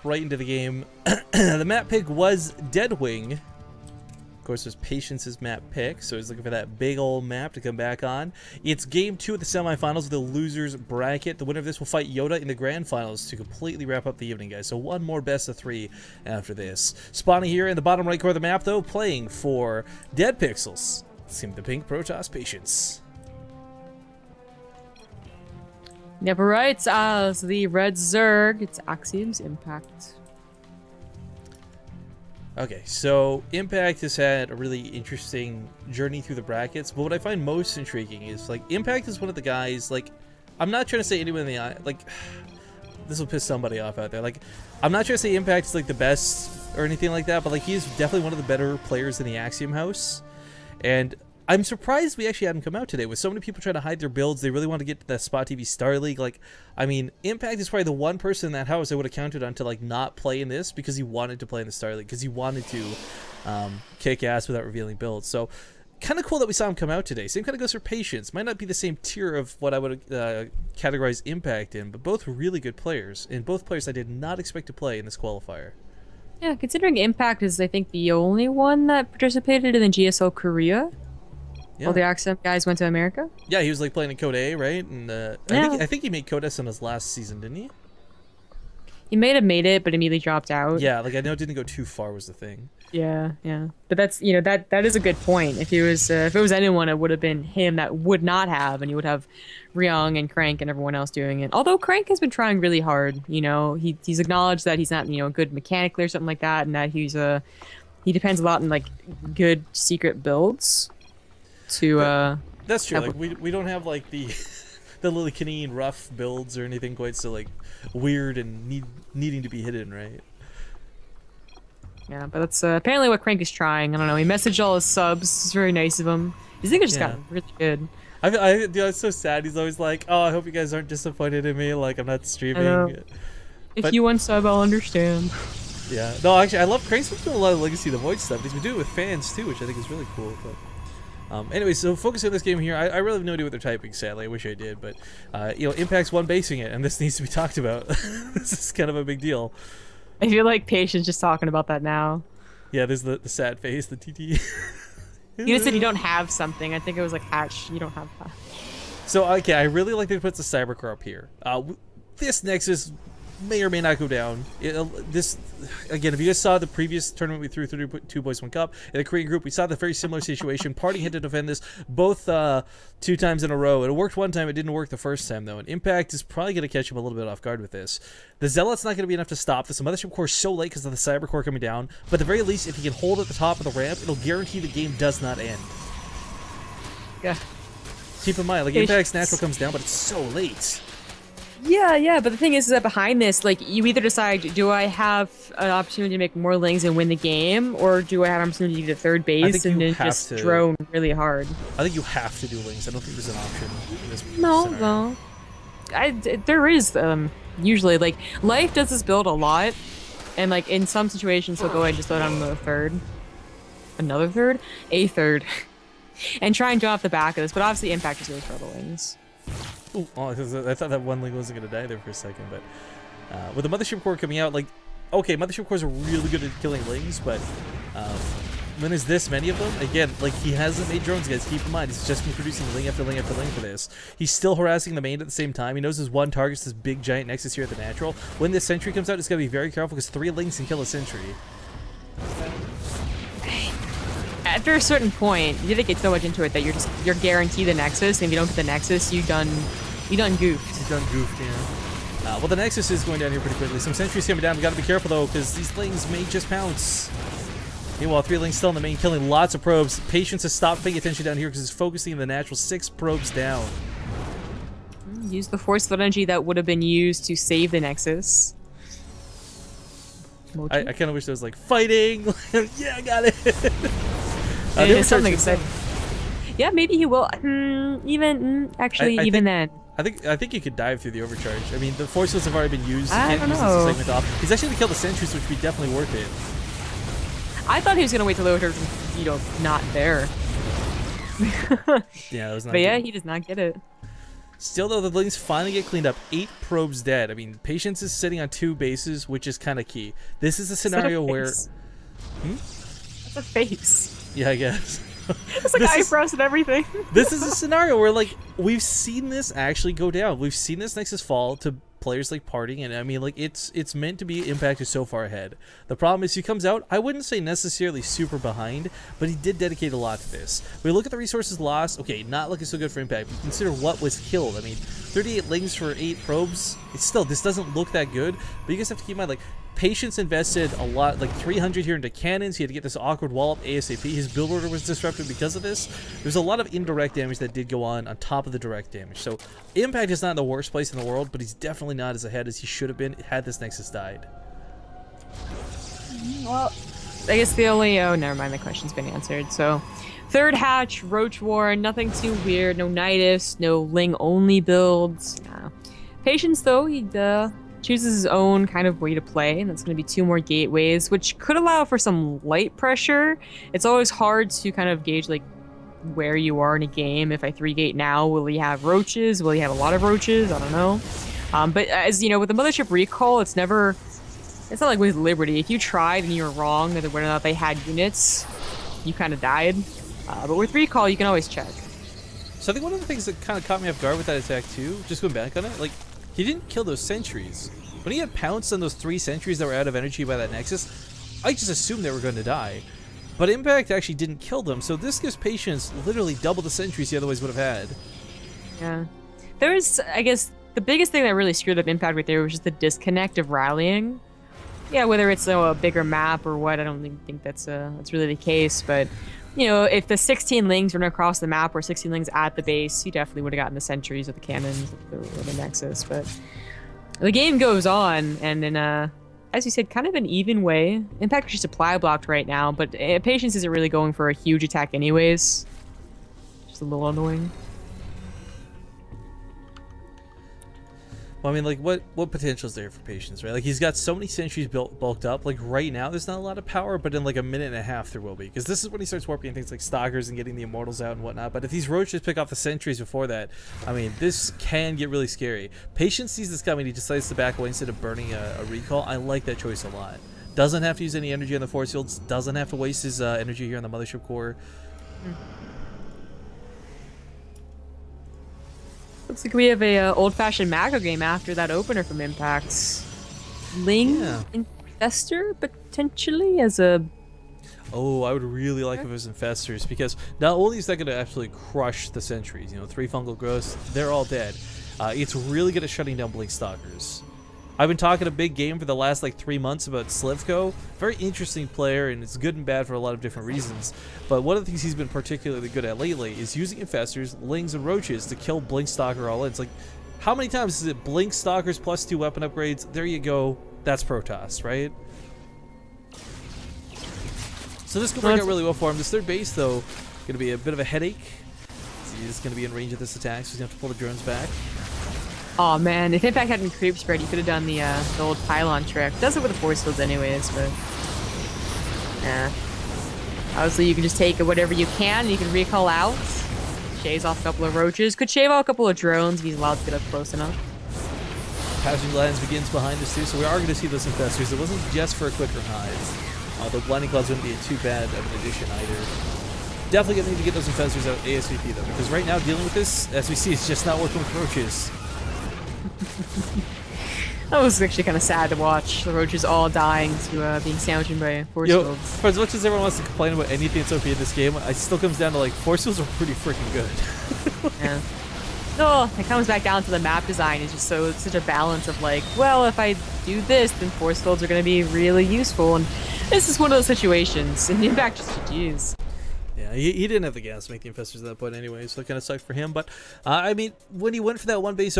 right into the game. The map pick was Deadwing. Of course, there's Patience's map pick, so he's looking for that big old map to come back on. It's game 2 of the semifinals of the losers bracket. The winner of this will fight Yoda in the grand finals to completely wrap up the evening, guys. So one more best of 3 after this. Spawning here in the bottom right corner of the map, though, playing for Dead Pixels. Team the pink Protoss Patience. Yep, right. So the red Zerg, it's Axiom's Impact. Okay, so Impact has had a really interesting journey through the brackets, but what I find most intriguing is, like, Impact is one of the guys, like, I'm not trying to say anyone in the eye, like, this will piss somebody off out there, like, I'm not trying to say Impact is, like, the best or anything like that, but, like, he is definitely one of the better players in the Axiom house, and I'm surprised we actually had him come out today. With so many people trying to hide their builds, they really want to get to that Spot TV Star League. Like, I mean, Impact is probably the one person in that house I would have counted on to, like, not play in this because he wanted to play in the Star League, because he wanted to kick ass without revealing builds. So, kind of cool that we saw him come out today. Same kind of goes for Patience. Might not be the same tier of what I would categorize Impact in, but both really good players, and both players I did not expect to play in this qualifier. Yeah, considering Impact is, I think, the only one that participated in the GSL Korea. Yeah. All the Axiom guys went to America. Yeah, he was like playing in Code A, right? And yeah. I think he made Code S on his last season, didn't he? He may have made it, but immediately dropped out. Yeah, like I know it didn't go too far was the thing. Yeah, yeah. But that's, you know, that is a good point. If he was, if it was anyone, it would have been him that would not have, and you would have Ryung and Crank and everyone else doing it. Although Crank has been trying really hard. You know, he's acknowledged that he's not, you know, good mechanically or something like that, and that he depends a lot on like good secret builds. That's true. Like we don't have like the Lily Canine rough builds or anything quite so like weird and needing to be hidden, right? Yeah, but that's apparently what Crank is trying. I don't know. He messaged all his subs. It's very nice of him. His English just got really good. Dude, it's so sad. He's always like, "Oh, I hope you guys aren't disappointed in me. Like I'm not streaming." If you unsub, I'll understand. Yeah. No, actually, I love Crank's been doing a lot of Legacy of the Void stuff. He's been doing it with fans too, which I think is really cool. But anyway, so focusing on this game here, I really have no idea what they're typing, sadly. I wish I did, but, you know, Impact's one basing it, and this needs to be talked about. This is kind of a big deal. I feel like Patience just talking about that now. Yeah, there's the sad face, the TT. You just said you don't have something. I think it was like, Hatch, you don't have that. So, okay, I really like that he puts the Cybercore up here. This Nexus may or may not go down. This, again, if you guys saw the previous tournament we threw through 2 Boys 1 Cup in the Korean group, we saw the very similar situation. Party had to defend this both 2 times in a row. It worked one time, it didn't work the first time though, and Impact is probably going to catch him a little bit off guard with this. The Zealot's not going to be enough to stop this. The Mothership Core is so late because of the Cyber Core coming down, but at the very least, if he can hold at the top of the ramp, it'll guarantee the game does not end. Yeah. Keep in mind, like, Impact's natural comes down, but it's so late. Yeah, but the thing is that behind this, like, you either decide, do I have an opportunity to make more lings and win the game, or do I have an opportunity to get to third base and then just drone really hard? I think you have to do lings. I don't think there's an option in this scenario. There is, usually. Like, Life does this build a lot, and, like, in some situations, he'll go ahead and just throw down another third. Another third? A third. And try and jump off the back of this, but obviously Impact is really for the lings. Ooh, oh, I thought that one ling wasn't going to die there for a second, but with the Mothership Core coming out, like, okay, Mothership Cores are really good at killing lings, but when there's this many of them, again, like, he hasn't made drones, guys. Keep in mind, he's just been producing ling after ling after ling for this. He's still harassing the main at the same time. He knows his one target's this big giant Nexus here at the natural. When this sentry comes out, he's got to be very careful because 3 lings can kill a sentry. After a certain point, you didn't get so much into it that you're guaranteed the Nexus, and if you don't get the Nexus, you done goofed. You done goofed, yeah. Well, the Nexus is going down here pretty quickly. Some sentries coming down. We got to be careful though, because these lings may just pounce. Meanwhile, 3 lings still in the main, killing lots of probes. Patience has stopped paying attention down here because he's focusing on the natural. 6 probes down. Use the force energy that would have been used to save the Nexus. I kind of wish there was like fighting. Yeah, I got it. Something exciting. Yeah, maybe he will. Actually, even then. I think he could dive through the overcharge. I mean, the force fields have already been used. I don't know. Segment off. He's actually going to kill the sentries, which would be definitely worth it. I thought he was going to wait till the overcharge was, you know, not there. Yeah, that was not But yeah, good. he does not get it. Still, though, the Lings finally get cleaned up. 8 probes dead. I mean, Patience is sitting on 2 bases, which is kind of key. This is a scenario where... That's a face. Yeah, I guess. It's like eyebrows and everything. This is a scenario where, like, we've seen this actually go down. We've seen this Nexus fall to players like Parting, and I mean, like, it's meant to be. Impact is so far ahead. The problem is he comes out, I wouldn't say necessarily super behind, but he did dedicate a lot to this. We look at the resources lost. Okay, not looking so good for Impact, but consider what was killed. I mean, 38 Lings for 8 probes. It's still, this doesn't look that good, but you guys have to keep in mind, like, Patience invested a lot, like 300 here into cannons. He had to get this awkward wall up ASAP. His build order was disrupted because of this. There's a lot of indirect damage that did go on top of the direct damage. So Impact is not in the worst place in the world, but he's definitely not as ahead as he should have been had this Nexus died. Well, I guess the only... Oh, never mind. The question's been answered. So, third hatch, Roach War, nothing too weird. No Nidus, no Ling-only builds. Nah. Patience, though, he chooses his own kind of way to play, and that's going to be 2 more gateways, which could allow for some light pressure. It's always hard to kind of gauge, like, where you are in a game. If I 3-gate now, will he have roaches? Will he have a lot of roaches? I don't know. But as you know, with the Mothership Recall, it's not like with Liberty. If you tried and you were wrong, whether or not they had units, you kind of died. But with Recall, you can always check. So I think one of the things that kind of caught me off guard with that attack too, just going back on it, like, he didn't kill those sentries. When he had pounced on those 3 sentries that were out of energy by that Nexus, I just assumed they were going to die. But Impact actually didn't kill them, so this gives Patience literally double the sentries he otherwise would have had. Yeah. There was, I guess, the biggest thing that really screwed up Impact right there was just the disconnect of rallying. Yeah, whether it's a bigger map or what, I don't think that's really the case, but... You know, if the 16 Lings run across the map or 16 Lings at the base, you definitely would have gotten the sentries or the cannons or the Nexus. But the game goes on, and in as you said, kind of an even way. Impact is just supply blocked right now, but Patience isn't really going for a huge attack anyways. Just a little annoying. Well, I mean, like, what potential is there for Patience, right? Like, he's got so many sentries bulked up. Like, right now, there's not a lot of power, but in, like, a minute and a half, there will be. Because this is when he starts warping things like Stalkers and getting the Immortals out and whatnot. But if these Roaches pick off the sentries before that, I mean, this can get really scary. Patience sees this coming. He decides to back away instead of burning a recall. I like that choice a lot. Doesn't have to use any energy on the force fields. Doesn't have to waste his energy here on the Mothership Core. Looks like we have a old-fashioned macro game after that opener from Impact. Ling Infestor, potentially, as a... Oh, I would really like if it was Infestors, because not only is that going to absolutely crush the sentries, you know, 3 fungal growths, they're all dead. It's really good at shutting down Blink Stalkers. I've been talking a big game for the last like 3 months about Slivko. Very interesting player, and it's good and bad for a lot of different reasons. But one of the things he's been particularly good at lately is using Infestors, Lings, and Roaches to kill Blink Stalker all in. It's like, how many times is it Blink Stalkers plus 2 weapon upgrades? There you go. That's Protoss, right? So this could work out really well for him. This third base, though, going to be a bit of a headache. He's going to be in range of this attack, so he's going to have to pull the drones back. Oh man, if Impact hadn't creep spread, you could have done the old pylon trick. Does it with the force fields anyways, but... Yeah. Obviously, you can just take whatever you can, and you can recall out. Shaves off a couple of roaches. Could shave off a couple of drones if he's allowed to get up close enough. Passing Lands begins behind us too, so we are going to see those Infestors. It wasn't just for a quicker hide. Although Blinding Clouds wouldn't be too bad of an addition either. Definitely going to need to get those Infestors out ASAP though, because right now dealing with this, as we see, it's just not working with roaches. That was actually kind of sad to watch. The roaches all dying to being sandwiched by force fields. For as much as everyone wants to complain about anything that's OP in this game, it still comes down to like force fields are pretty freaking good. Yeah. No, it comes back down to the map design. It's just such a balance of like, well, if I do this, then force fields are going to be really useful, and this is one of those situations. And Impact just GG's. Yeah, he didn't have the gas to make the Infestors at that point anyway, so it kind of sucked for him. But I mean, when he went for that one base